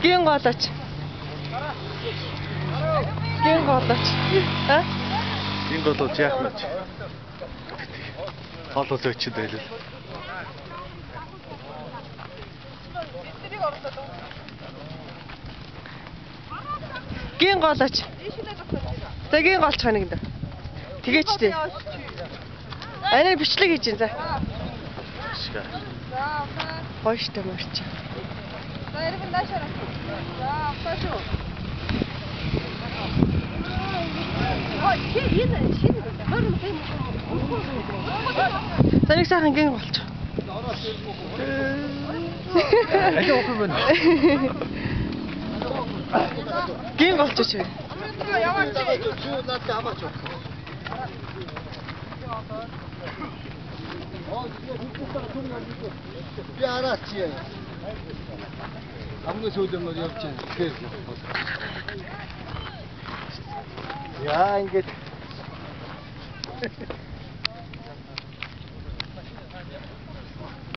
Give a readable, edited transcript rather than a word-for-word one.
Гин голооч. Гин голооч. А? Гин голооч яах вэ? Хоолой өчөд байлаа. Гин голооч. Тэгин голч ханагд. Тэгээч дээ. Анаа бичлэг хийж байна. Гоё штэ мөрч. Саныг сайхан гин голч. Алуу уух юм. Гин голч чи. Би араач. Хамгийн сүүлмөр явж байна. Тэгэхээр. Яа ингэж